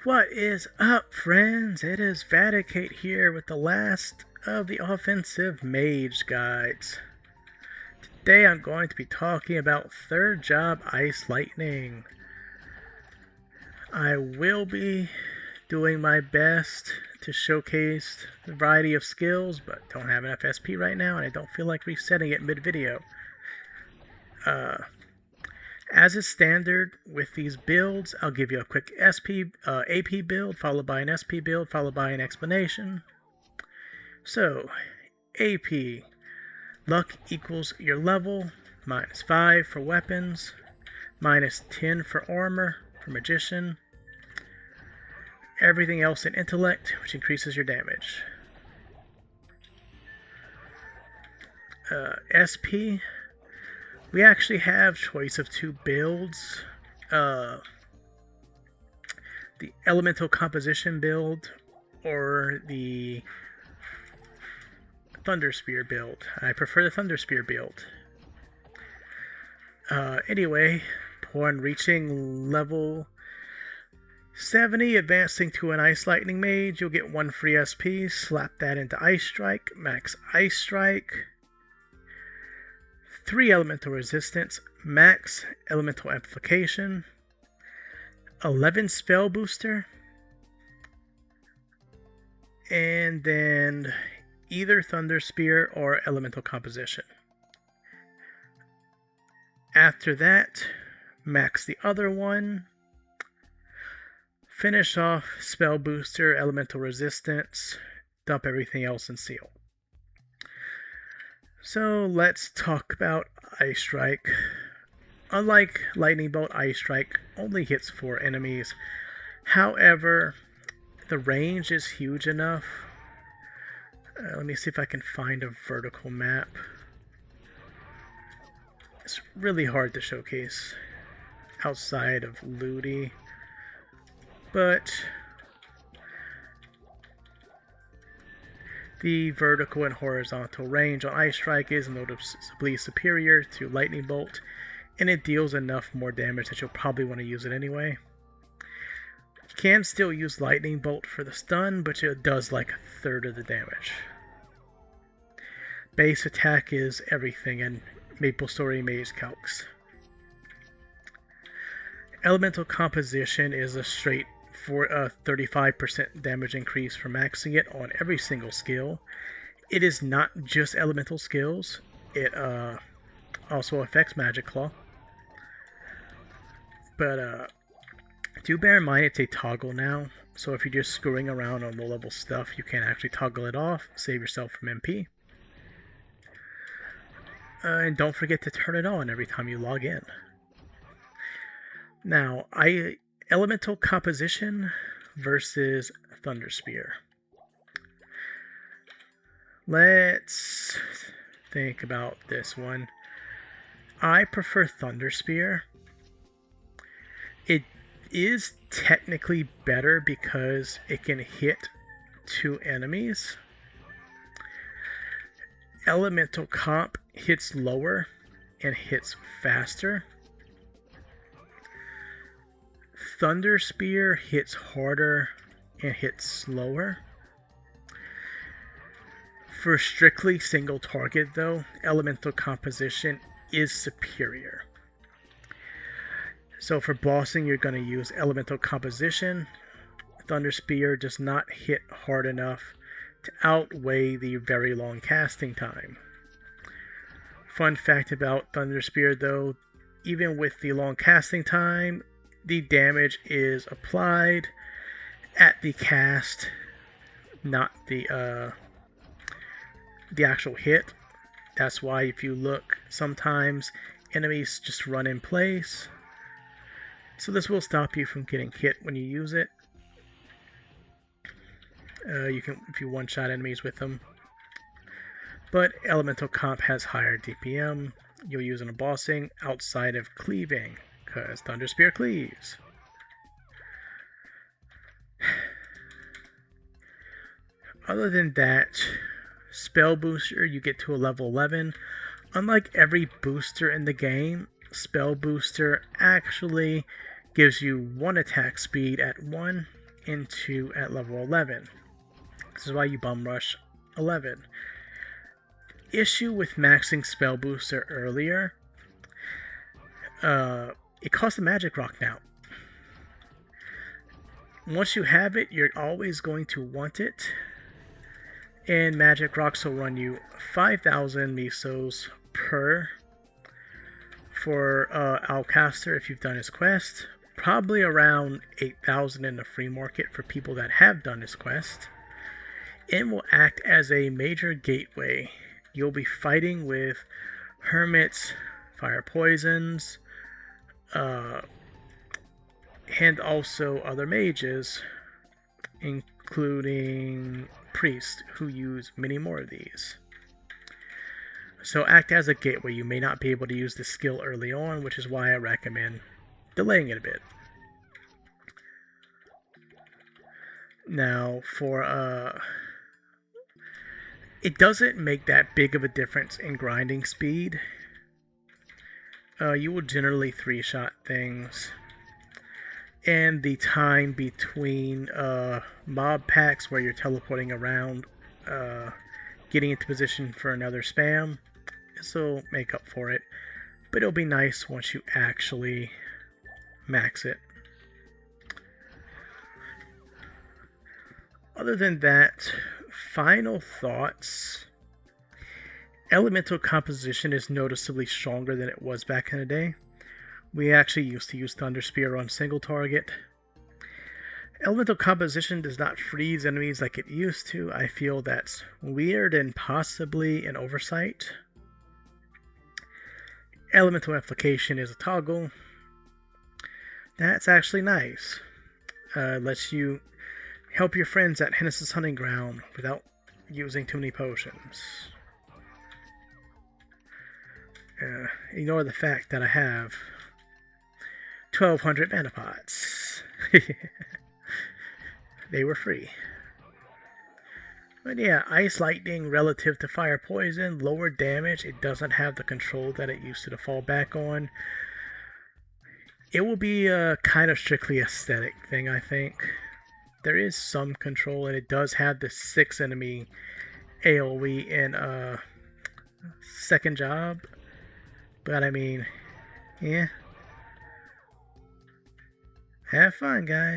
What is up, friends? It is Vaticate here with the last of the offensive Mage guides. Today I'm going to be talking about third job Ice Lightning. I will be doing my best to showcase the variety of skills, but don't have enough SP right now and I don't feel like resetting it mid-video. As is standard with these builds, I'll give you a quick AP build, followed by an SP build, followed by an explanation. So, AP, luck equals your level, -5 for weapons, -10 for armor, for magician, everything else in intellect, which increases your damage. SP, we actually have choice of two builds. The elemental composition build or the thunder spear build. I prefer the thunder spear build. Anyway, upon reaching level 70, advancing to an Ice Lightning Mage, you'll get 1 free SP. Slap that into Ice Strike, max Ice Strike. 3 elemental resistance, max elemental amplification, 11 spell booster, and then either thunder spear or elemental composition. After that, max the other one, finish off spell booster, elemental resistance, dump everything else and seal. So let's talk about Ice Strike. Unlike Lightning Bolt, Ice Strike only hits 4 enemies. However, the range is huge enough. Let me see if I can find a vertical map. It's really hard to showcase outside of Ludi, but the vertical and horizontal range on Ice Strike is noticeably superior to Lightning Bolt, and it deals enough more damage that you'll probably want to use it anyway. You can still use Lightning Bolt for the stun, but it does like 1/3 of the damage. Base attack is everything in Maplestory Mage calcs. Elemental composition is a straight for a 35% damage increase for maxing it on every single skill. It is not just elemental skills, it also affects Magic Claw. But do bear in mind it's a toggle now, so if you're just screwing around on low level stuff, you can actually toggle it off, save yourself from MP. And don't forget to turn it on every time you log in. Now, elemental composition versus thunder spear. Let's think about this one. I prefer thunder spear. It is technically better because it can hit 2 enemies. Elemental comp hits lower and hits faster. Thunder Spear hits harder and hits slower. For strictly single target though, elemental composition is superior. So for bossing, you're going to use elemental composition. Thunder Spear does not hit hard enough to outweigh the very long casting time. Fun fact about Thunder Spear though, even with the long casting time, the damage is applied at the cast, not the actual hit. That's why if you look, sometimes enemies just run in place. So this will stop you from getting hit when you use it. You can, if you one-shot enemies with them. But elemental comp has higher DPM. You'll use in a bossing outside of cleaving, because Thunder Spear cleaves. Other than that, spell booster, you get to a level 11. Unlike every booster in the game, spell booster actually gives you 1 attack speed at 1 into at level 11. This is why you bum rush 11. Issue with maxing Spell Booster earlier, it costs a magic rock now. Once you have it, you're always going to want it. And magic rocks will run you 5,000 misos per for Alcaster if you've done his quest. Probably around 8,000 in the free market for people that have done his quest. It will act as a major gateway. You'll be fighting with hermits, fire poisons, and also other mages, including priests who use many more of these. So act as a gateway. You may not be able to use the skill early on, which is why I recommend delaying it a bit. Now, for it doesn't make that big of a difference in grinding speed. You will generally 3-shot things. And the time between mob packs where you're teleporting around, getting into position for another spam, this will make up for it. But it'll be nice once you actually max it. Other than that, final thoughts. Elemental composition is noticeably stronger than it was back in the day. We actually used to use Thunder Spear on single target. Elemental composition does not freeze enemies like it used to. I feel that's weird and possibly an oversight. Elemental amplification is a toggle. That's actually nice. Lets you help your friends at Hennessy's Hunting Ground without using too many potions. Ignore the fact that I have 1,200 mana pots. They were free. But yeah, Ice Lightning relative to Fire Poison, lower damage. It doesn't have the control that it used to fall back on. It will be a kind of strictly aesthetic thing, I think. There is some control, and it does have the 6 enemy AoE in second job. But I mean, yeah. Have fun, guys.